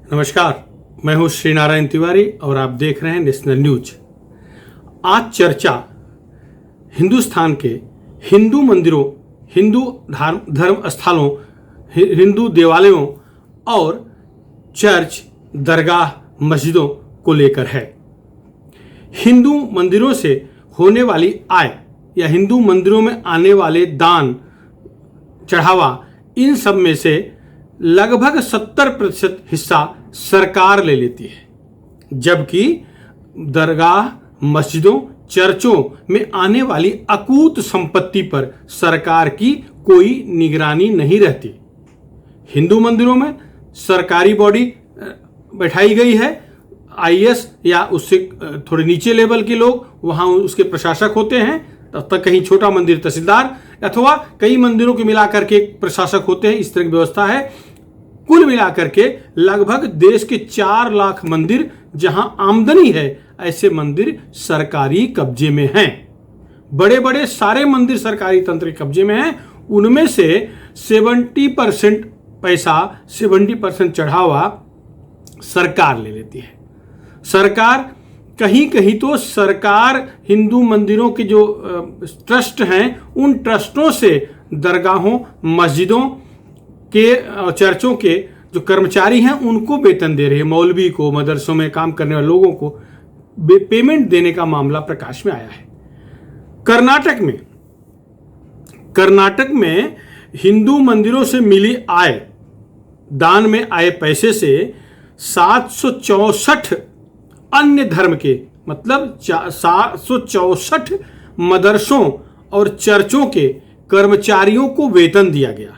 नमस्कार, मैं हूं श्री नारायण तिवारी और आप देख रहे हैं नेशनल न्यूज। आज चर्चा हिंदुस्तान के हिंदू मंदिरों, हिंदू धर्म स्थलों, हिंदू देवालयों और चर्च, दरगाह, मस्जिदों को लेकर है। हिंदू मंदिरों से होने वाली आय या हिंदू मंदिरों में आने वाले दान, चढ़ावा, इन सब में से लगभग 70% हिस्सा सरकार ले लेती है, जबकि दरगाह, मस्जिदों, चर्चों में आने वाली अकूत संपत्ति पर सरकार की कोई निगरानी नहीं रहती। हिंदू मंदिरों में सरकारी बॉडी बैठाई गई है, आईएएस या उससे थोड़े नीचे लेवल के लोग वहां उसके प्रशासक होते हैं, तब तक कहीं छोटा मंदिर तहसीलदार अथवा कई मंदिरों के मिलाकर के प्रशासक होते हैं। इस तरह की व्यवस्था है। कुल मिलाकर के लगभग देश के 4 लाख मंदिर जहां आमदनी है, ऐसे मंदिर सरकारी कब्जे में हैं। बड़े बड़े सारे मंदिर सरकारी तंत्र के कब्जे में हैं। उनमें से 70% पैसा, 70% चढ़ावा सरकार ले लेती है। सरकार कहीं कहीं तो सरकार हिंदू मंदिरों के जो ट्रस्ट हैं, उन ट्रस्टों से दरगाहों, मस्जिदों के, चर्चों के जो कर्मचारी हैं उनको वेतन दे रही है। मौलवी को, मदरसों में काम करने वाले लोगों को पेमेंट देने का मामला प्रकाश में आया है। कर्नाटक में हिंदू मंदिरों से मिली आय, दान में आए पैसे से 764 अन्य धर्म के, मतलब 764 मदरसों और चर्चों के कर्मचारियों को वेतन दिया गया।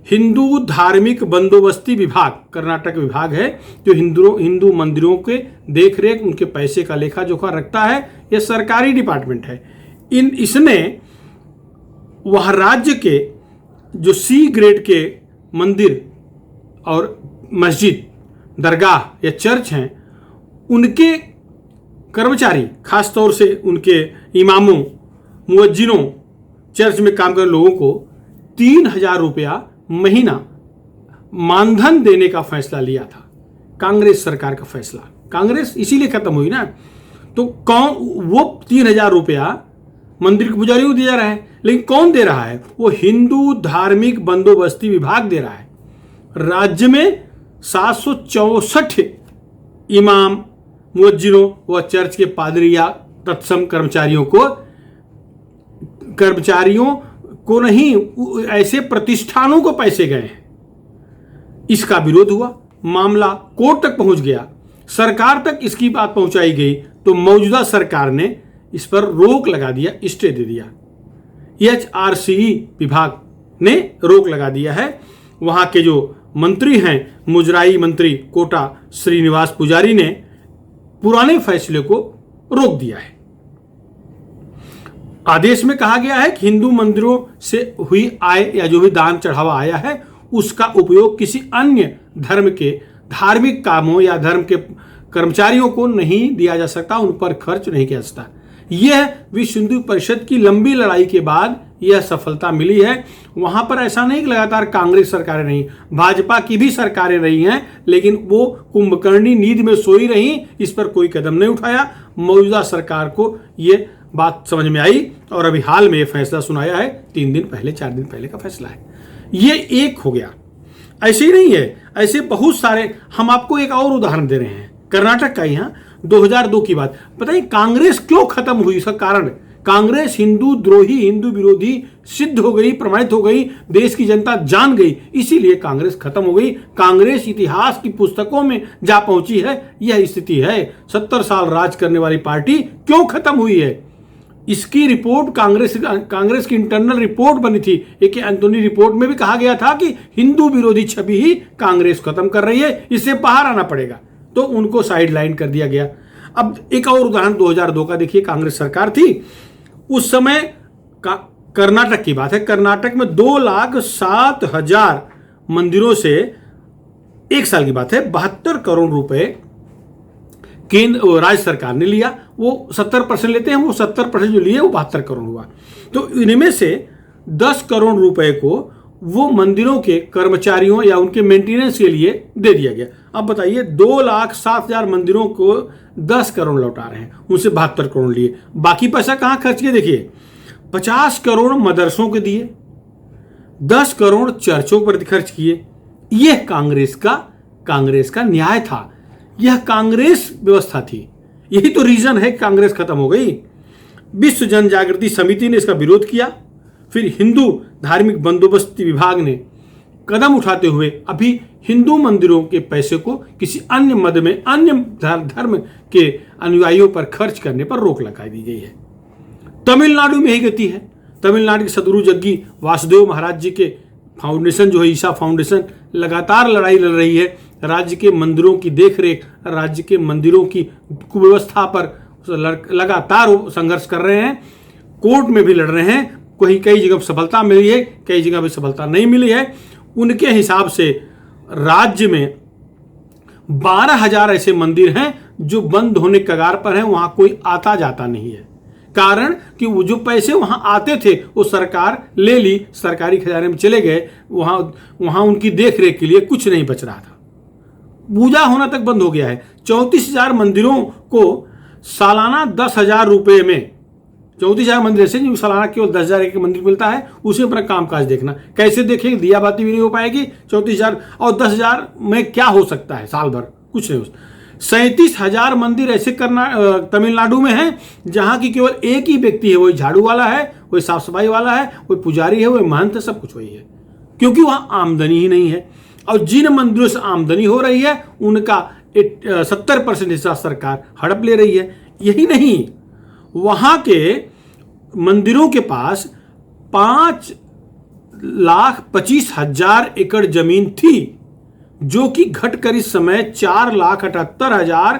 हिंदू धार्मिक बंदोबस्ती विभाग, कर्नाटक विभाग है जो हिंदू मंदिरों के देख रेख, उनके पैसे का लेखा जोखा रखता है। यह सरकारी डिपार्टमेंट है। इसने वह राज्य के जो सी ग्रेड के मंदिर और मस्जिद, दरगाह या चर्च हैं, उनके कर्मचारी, खासतौर से उनके इमामों, मुअज्जिनों, चर्च में काम कर लोगों को 3,000 रुपया महीना मानधन देने का फैसला लिया था। कांग्रेस सरकार का फैसला, कांग्रेस इसीलिए खत्म हुई ना। तो कौन वो 3,000 रुपया मंदिर के पुजारी को दिया रहा है, लेकिन कौन दे रहा है? वो हिंदू धार्मिक बंदोबस्ती विभाग दे रहा है। राज्य में 764 इमाम, मुअज्जिनों व चर्च के पादरी या तत्सम कर्मचारियों को नहीं, ऐसे प्रतिष्ठानों को पैसे गए हैं। इसका विरोध हुआ, मामला कोर्ट तक पहुंच गया, सरकार तक इसकी बात पहुंचाई गई, तो मौजूदा सरकार ने इस पर रोक लगा दिया, स्टे दे दिया। एचआरसीई विभाग ने रोक लगा दिया है। वहां के जो मंत्री हैं, मुजराई मंत्री कोटा श्रीनिवास पुजारी ने पुराने फैसले को रोक दिया है। आदेश में कहा गया है कि हिंदू मंदिरों से हुई आय या जो भी दान चढ़ावा आया है, उसका उपयोग किसी अन्य धर्म के धार्मिक कामों या धर्म के कर्मचारियों को नहीं दिया जा सकता, उन पर खर्च नहीं किया जा सकता। यह विश्व हिंदू परिषद की लंबी लड़ाई के बाद यह सफलता मिली है। वहां पर ऐसा नहीं कि लगातार कांग्रेस सरकारें रही, भाजपा की भी सरकारें रही हैं, लेकिन वो कुंभकर्णी नींद में सोई रही, इस पर कोई कदम नहीं उठाया। मौजूदा सरकार को यह बात समझ में आई और अभी हाल में यह फैसला सुनाया है। 3 दिन पहले, 4 दिन पहले का फैसला है। ये एक हो गया। ऐसे ही नहीं है, ऐसे बहुत सारे। हम आपको एक और उदाहरण दे रहे हैं, कर्नाटक का। यहाँ 2002 की बात। पता है कांग्रेस क्यों खत्म हुई? इसका कारण, कांग्रेस हिंदू द्रोही, हिंदू विरोधी सिद्ध हो गई, प्रमाणित हो गई, देश की जनता जान गई, इसीलिए कांग्रेस खत्म हो गई। कांग्रेस इतिहास की पुस्तकों में जा पहुंची है। यह स्थिति है। 70 साल राज करने वाली पार्टी क्यों खत्म हुई है? इसकी रिपोर्ट कांग्रेस की इंटरनल रिपोर्ट बनी थी। एक एंथोनी रिपोर्ट में भी कहा गया था कि हिंदू विरोधी छवि ही कांग्रेस खत्म कर रही है, इससे बाहर आना पड़ेगा। तो उनको साइडलाइन कर दिया गया। अब एक और उदाहरण 2002 का देखिए। कांग्रेस सरकार थी उस समय, कर्नाटक की बात है। कर्नाटक में 2,07,000 मंदिरों से, एक साल की बात है, 72 करोड़ रुपए केंद्र राज्य सरकार ने लिया। वो 70% लेते हैं, वो 70% जो लिए वो 72 करोड़ हुआ। तो इनमें से 10 करोड़ रुपए को वो मंदिरों के कर्मचारियों या उनके मेंटेनेंस के लिए दे दिया गया। अब बताइए 2,07,000 मंदिरों को 10 करोड़ लौटा रहे हैं, उनसे 72 करोड़ लिए। बाकी पैसा कहाँ खर्च किए? देखिए 50 करोड़ मदरसों के दिए, 10 करोड़ चर्चों पर खर्च किए। यह कांग्रेस का न्याय था, यह कांग्रेस व्यवस्था थी। यही तो रीजन है कांग्रेस खत्म हो गई। विश्व जन जागृति समिति ने इसका विरोध किया, फिर हिंदू धार्मिक बंदोबस्ती विभाग ने कदम उठाते हुए अभी हिंदू मंदिरों के पैसे को किसी अन्य मद में, अन्य धर्म के अनुयायियों पर खर्च करने पर रोक लगा दी गई है। तमिलनाडु में यही गति है। तमिलनाडु के सदगुरु जग्गी वासुदेव महाराज जी के फाउंडेशन जो है ईशा फाउंडेशन लगातार लड़ाई लड़ रही है। राज्य के मंदिरों की देखरेख, राज्य के मंदिरों की कुव्यवस्था पर लगातार संघर्ष कर रहे हैं, कोर्ट में भी लड़ रहे हैं। कई जगह सफलता मिली है, कई जगह भी सफलता नहीं मिली है। उनके हिसाब से राज्य में 12,000 ऐसे मंदिर हैं जो बंद होने कगार पर हैं, वहां कोई आता जाता नहीं है। कारण कि वो जो पैसे वहां आते थे वो सरकार ले ली, सरकारी खजाने में चले गए, वहां उनकी देखरेख के लिए कुछ नहीं बच रहा था। पूजा होना तक बंद हो गया है। 34,000 मंदिरों को सालाना 10,000 रुपए में, 34,000 मंदिर ऐसे जो सालाना केवल 10,000 एक मंदिर मिलता है, उसी पर कामकाज देखना। कैसे देखेंगे? दिया बाती भी नहीं हो पाएगी। 34,000 और 10,000 में क्या हो सकता है? साल भर कुछ नहीं हो सकता। 37,000 मंदिर ऐसे करना तमिलनाडु में है जहां की केवल एक ही व्यक्ति है, वही झाड़ू वाला है, वही साफ सफाई वाला है, वही पुजारी है, वही महंत है, सब कुछ वही है, क्योंकि वहां आमदनी ही नहीं है। और जिन मंदिरों से आमदनी हो रही है उनका 70% हिस्सा सरकार हड़प ले रही है। यही नहीं, वहां के मंदिरों के पास 5,25,000 एकड़ जमीन थी, जो कि घटकर इस समय 4,78,000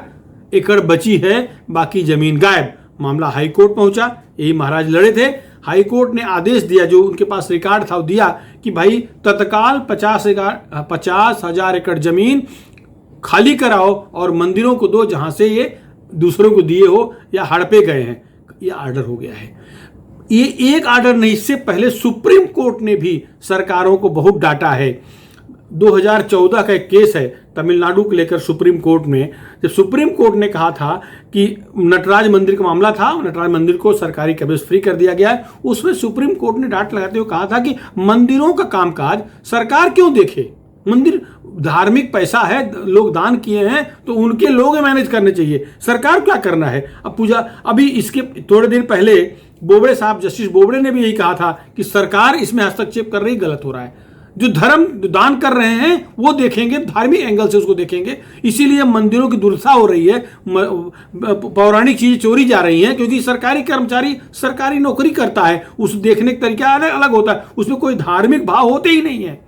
एकड़ बची है। बाकी जमीन गायब। मामला हाईकोर्ट पहुंचा, यही महाराज लड़े थे। हाईकोर्ट ने आदेश दिया, जो उनके पास रिकॉर्ड था वो दिया कि भाई तत्काल 50,000 एकड़ जमीन खाली कराओ और मंदिरों को दो जहां से ये दूसरों को दिए हो या हड़पे गए हैं। ये आर्डर हो गया है। ये एक आर्डर नहीं, इससे पहले सुप्रीम कोर्ट ने भी सरकारों को बहुत डांटा है। 2014 का एक केस है तमिलनाडु को लेकर सुप्रीम कोर्ट में, जब सुप्रीम कोर्ट ने कहा था कि नटराज मंदिर का मामला था, नटराज मंदिर को सरकारी कब्जे फ्री कर दिया गया है, उसमें सुप्रीम कोर्ट ने डांट लगाते हुए कहा था कि मंदिरों का कामकाज सरकार क्यों देखे? मंदिर धार्मिक पैसा है, लोग दान किए हैं तो उनके लोग मैनेज करने चाहिए, सरकार क्या करना है? अब पूजा, अभी इसके थोड़े दिन पहले बोबड़े साहब, जस्टिस बोबड़े ने भी यही कहा था कि सरकार इसमें हस्तक्षेप कर रही, गलत हो रहा है। जो धर्म दान कर रहे हैं वो देखेंगे, धार्मिक एंगल से उसको देखेंगे। इसीलिए मंदिरों की दुर्दशा हो रही है, पौराणिक चीजें चोरी जा रही हैं, क्योंकि सरकारी कर्मचारी सरकारी नौकरी करता है, उस देखने का तरीका अलग होता है, उसमें कोई धार्मिक भाव होते ही नहीं है।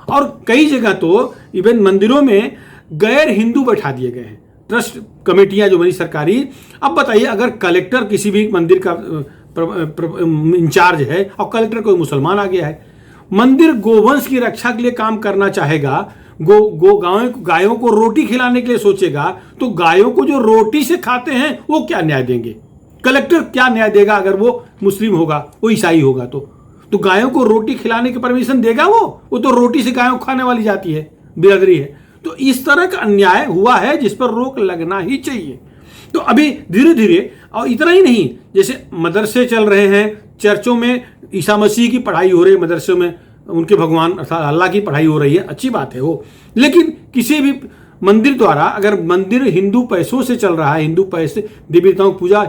और कई जगह तो इवन मंदिरों में गैर हिंदू बैठा दिए गए हैं, ट्रस्ट कमेटियां जो बनी सरकारी। अब बताइए, अगर कलेक्टर किसी भी मंदिर का इंचार्ज है और कलेक्टर कोई मुसलमान आ गया है, मंदिर गोवंश की रक्षा के लिए काम करना चाहेगा, गायों को रोटी खिलाने के लिए सोचेगा, तो गायों को जो रोटी से खाते हैं वो क्या न्याय देंगे? कलेक्टर क्या न्याय देगा अगर वो मुस्लिम होगा, वो ईसाई होगा? तो गायों को रोटी खिलाने की परमिशन देगा वो तो रोटी से गायों खाने वाली जाती है, बिरादरी है। तो इस तरह का अन्याय हुआ है जिस पर रोक लगना ही चाहिए। तो अभी धीरे धीरे, और इतना ही नहीं, जैसे मदरसे चल रहे हैं, चर्चों में ईसा मसीह की पढ़ाई हो रही है, मदरसों में उनके भगवान अर्थात अल्लाह की पढ़ाई हो रही है, अच्छी बात है वो। लेकिन किसी भी मंदिर द्वारा, अगर मंदिर हिंदू पैसों से चल रहा है, हिंदू पैसे देवी देवताओं की पूजा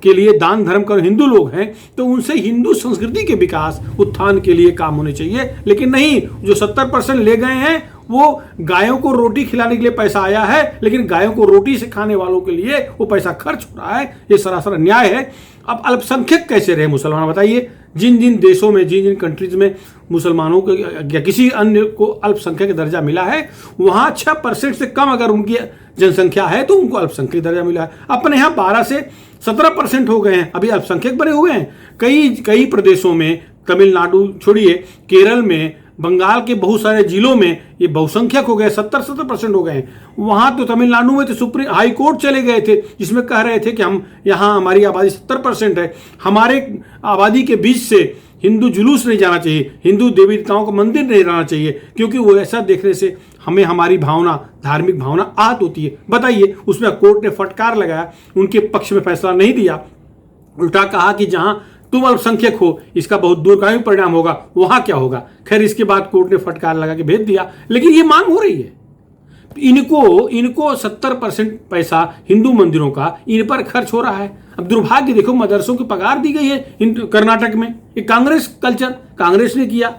के लिए दान धर्म कर हिंदू लोग हैं, तो उनसे हिंदू संस्कृति के विकास उत्थान के लिए काम होने चाहिए। लेकिन नहीं, जो 70% ले गए हैं वो गायों को रोटी खिलाने के लिए पैसा आया है, लेकिन गायों को रोटी से खाने वालों के लिए वो पैसा खर्च हो रहा है। ये सरासर अन्याय है। अब अल्पसंख्यक कैसे रहे मुसलमान? बताइए, जिन जिन देशों में, जिन जिन कंट्रीज में मुसलमानों को या किसी अन्य को अल्पसंख्यक दर्जा मिला है, वहां 6% से कम अगर उनकी जनसंख्या है तो उनको अल्पसंख्यक दर्जा मिला है। अपने यहाँ 12 से 17% हो गए हैं, अभी अल्पसंख्यक बने हुए हैं। कई प्रदेशों में, तमिलनाडु छोड़िए, केरल में, बंगाल के बहुत सारे जिलों में ये बहुसंख्यक हो गए, 70% हो गए। वहां तो तमिलनाडु में तो सुप्रीम हाई कोर्ट चले गए थे, जिसमें कह रहे थे कि हम यहाँ, हमारी आबादी 70% है, हमारे आबादी के बीच से हिंदू जुलूस नहीं जाना चाहिए, हिंदू देवी देवताओं का मंदिर नहीं रहना चाहिए, क्योंकि वो ऐसा देखने से हमें हमारी भावना, धार्मिक भावना आहत होती है। बताइए, उसमें कोर्ट ने फटकार लगाया, उनके पक्ष में फैसला नहीं दिया, उल्टा कहा कि जहां तुम अल्पसंख्यक हो इसका बहुत दूरगामी परिणाम होगा, वहां क्या होगा। खैर, इसके बाद कोर्ट ने फटकार लगा के भेज दिया, लेकिन ये मांग हो रही है। इनको 70% पैसा हिंदू मंदिरों का इन पर खर्च हो रहा है। अब दुर्भाग्य देखो, मदरसों की पगार दी गई है कर्नाटक में, ये कांग्रेस कल्चर, कांग्रेस ने किया।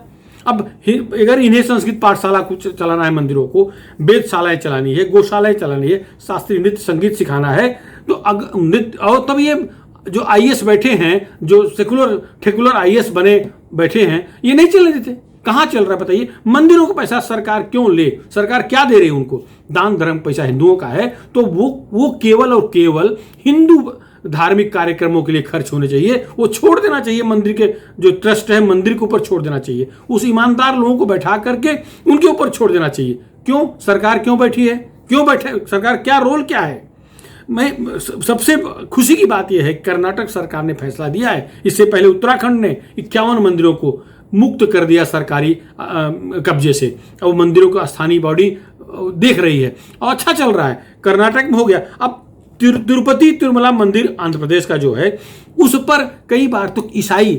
अब अगर इन्हें संस्कृत पाठशाला कुछ चलाना है, मंदिरों को वेदशालाएं चलानी है, गौशालाएं चलानी है, शास्त्रीय नृत्य संगीत सिखाना है, तो नृत्य, और तब ये जो आईएएस बैठे हैं, जो सेकुलर आईएएस बने बैठे हैं, ये नहीं चलने देते। कहां चल रहा है बताइए। मंदिरों का पैसा सरकार क्यों ले? सरकार क्या दे रही है उनको? दान धर्म पैसा हिंदुओं का है, तो वो केवल और केवल हिंदू धार्मिक कार्यक्रमों के लिए खर्च होने चाहिए। वो छोड़ देना चाहिए, मंदिर के जो ट्रस्ट है मंदिर के ऊपर छोड़ देना चाहिए, उस ईमानदार लोगों को बैठा करके उनके ऊपर छोड़ देना चाहिए। क्यों सरकार क्यों बैठी है? क्यों बैठे सरकार? क्या रोल क्या है? मैं सबसे खुशी की बात यह है, कर्नाटक सरकार ने फैसला दिया है। इससे पहले उत्तराखंड ने 51 मंदिरों को मुक्त कर दिया सरकारी कब्जे से। अब मंदिरों का स्थानीय बॉडी देख रही है और अच्छा चल रहा है। कर्नाटक में हो गया। अब तिरुपति तिरुमला मंदिर आंध्र प्रदेश का जो है, उस पर कई बार तो ईसाई,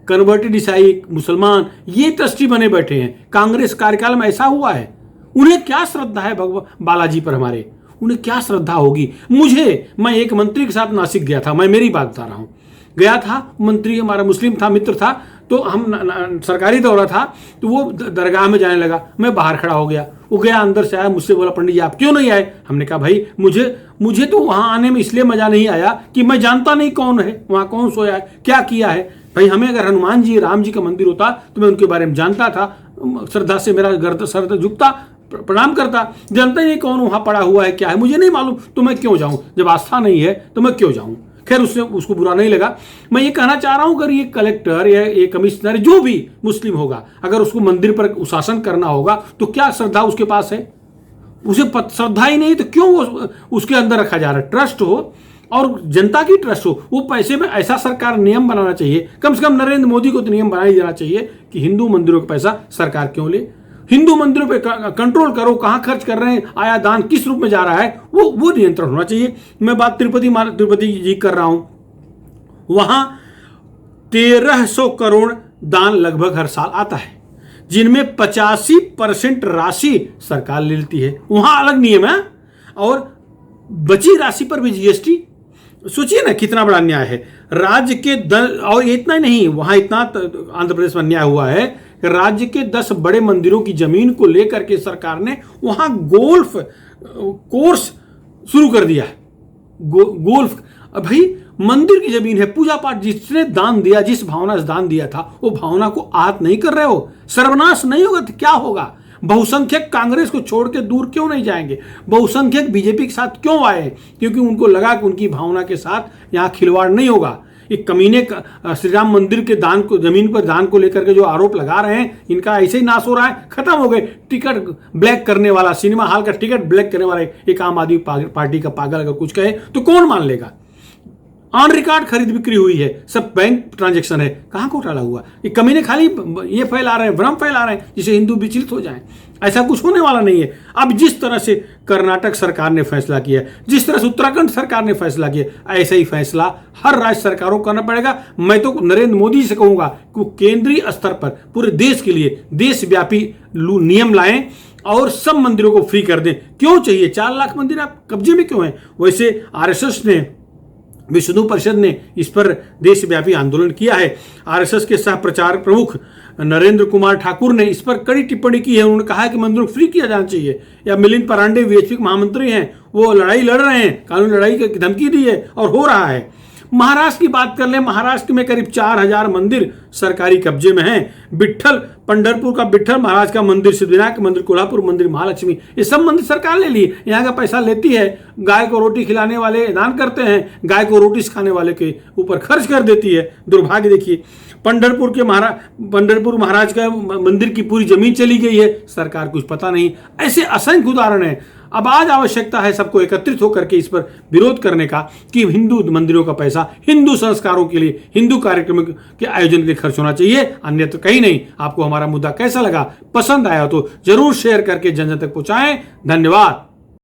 कन्वर्टेड ईसाई, मुसलमान ये ट्रस्टी बने बैठे हैं। कांग्रेस कार्यकाल में ऐसा हुआ है। उन्हें क्या श्रद्धा है भगवान बालाजी पर? हमारे उन्हें क्या श्रद्धा होगी? मैं एक मंत्री के साथ नासिक गया था, मैं मेरी बात बता रहा हूं, गया था। मंत्री हमारा मुस्लिम था, मित्र था, तो हम सरकारी दौरा था, तो वो दरगाह में जाने लगा, मैं बाहर खड़ा हो गया। वो गया, अंदर से आया, मुझसे बोला, पंडित जी आप क्यों नहीं आए? हमने कहा भाई मुझे तो वहां आने में इसलिए मजा नहीं आया कि मैं जानता नहीं कौन है वहां, कौन सोया है, क्या किया है। भाई हमें अगर हनुमान जी, राम जी का मंदिर होता तो मैं उनके बारे में जानता था, श्रद्धा से मेरा गर्द सर झुकता, प्रणाम करता। जानता ही नहीं कौन वहां पड़ा हुआ है, क्या है, मुझे नहीं मालूम, तो मैं क्यों जाऊं? जब आस्था नहीं है तो मैं क्यों जाऊं? खैर, उसको बुरा नहीं लगा। मैं ये कहना चाह रहा हूं, अगर ये कलेक्टर या ये कमिश्नर जो भी मुस्लिम होगा, अगर उसको मंदिर पर शासन करना होगा तो क्या श्रद्धा उसके पास है? उसे श्रद्धा ही नहीं तो क्यों वो उसके अंदर रखा जा रहा है? ट्रस्ट हो और जनता की ट्रस्ट हो, वो पैसे में ऐसा सरकार नियम बनाना चाहिए। कम से कम नरेंद्र मोदी को तो नियम बना ही देना चाहिए कि हिंदू मंदिरों का पैसा सरकार क्यों ले। हिंदू मंदिरों पे कंट्रोल करो, कहां खर्च कर रहे हैं, आया दान किस रूप में जा रहा है, वो नियंत्रण होना चाहिए। मैं बात तिरुपति जी कर रहा हूं, वहां 1300 करोड़ दान लगभग हर साल आता है, जिनमें 85% राशि सरकार ले लेती है। वहां अलग नियम है, और बची राशि पर भी जीएसटी। सोचिए ना कितना बड़ा अन्याय है। राज्य के और इतना ही नहीं, वहां इतना आंध्र प्रदेश में अन्याय हुआ है, राज्य के 10 बड़े मंदिरों की जमीन को लेकर के सरकार ने वहां गोल्फ कोर्स शुरू कर दिया है। गोल्फ, भाई मंदिर की जमीन है, पूजा पाठ जिसने दान दिया, जिस भावना से दान दिया था, वो भावना को आहत नहीं कर रहे हो। सर्वनाश नहीं होगा तो क्या होगा? बहुसंख्यक कांग्रेस को छोड़ के दूर क्यों नहीं जाएंगे? बहुसंख्यक बीजेपी के साथ क्यों आए? क्योंकि उनको लगा कि उनकी भावना के साथ यहां खिलवाड़ नहीं होगा। एक कमीने श्री राम मंदिर के दान को, जमीन पर दान को लेकर के जो आरोप लगा रहे हैं, इनका ऐसे ही नाश हो रहा है, खत्म हो गए। टिकट ब्लैक करने वाला, सिनेमा हॉल का टिकट ब्लैक करने वाला एक आम आदमी पार्टी का पागल अगर कुछ कहे तो कौन मान लेगा? ऑन रिकॉर्ड खरीद बिक्री हुई है, सब बैंक ट्रांजैक्शन है, कहां घोटाला हुआ? ये कमीने खाली ये फैला रहे हैं, भ्रम फैला रहे हैं, जिसे हिंदू विचलित हो जाएं। ऐसा कुछ होने वाला नहीं है। अब जिस तरह से कर्नाटक सरकार ने फैसला किया, जिस तरह से उत्तराखंड सरकार ने फैसला किया, ऐसा ही फैसला हर राज्य सरकारों को करना पड़ेगा। मैं तो नरेंद्र मोदी से कहूंगा कि वो केंद्रीय स्तर पर पूरे देश के लिए देशव्यापी नियम लाएं और सब मंदिरों को फ्री कर दें। क्यों चाहिए? 4 लाख मंदिर आप कब्जे में क्यों हैं? वैसे आरएसएस ने, विश्व हिंदू परिषद ने इस पर देशव्यापी आंदोलन किया है। आरएसएस के सह प्रचार प्रमुख नरेंद्र कुमार ठाकुर ने इस पर कड़ी टिप्पणी की है। उन्होंने कहा है कि मंदिरों को फ्री किया जाना चाहिए। या मिलिंद परांडे वीएचपी के महामंत्री हैं, वो लड़ाई लड़ रहे हैं, कानूनी लड़ाई की धमकी दी है और हो रहा है। महाराष्ट्र की बात कर ले, महाराष्ट्र में करीब 4000 मंदिर सरकारी कब्जे में हैं। विट्ठल, पंढरपुर का विट्ठल महाराज का मंदिर, सिद्धिविनायक मंदिर, कोल्हापुर मंदिर, महालक्ष्मी, ये सब मंदिर सरकार ले ली। यहाँ का पैसा लेती है, गाय को रोटी खिलाने वाले दान करते हैं, गाय को रोटी खाने वाले के ऊपर खर्च कर देती है। दुर्भाग्य देखिए, पंढरपुर महाराज का मंदिर की पूरी जमीन चली गई है, सरकार कुछ पता नहीं। ऐसे असंख्य उदाहरण है। अब आज आवश्यकता है सबको एकत्रित होकर के इस पर विरोध करने का कि हिंदू मंदिरों का पैसा हिंदू संस्कारों के लिए, हिंदू कार्यक्रमों के आयोजन के लिए खर्च होना चाहिए, अन्यथा कहीं नहीं। आपको हमारा मुद्दा कैसा लगा, पसंद आया तो जरूर शेयर करके जन जन तक पहुंचाएं। धन्यवाद।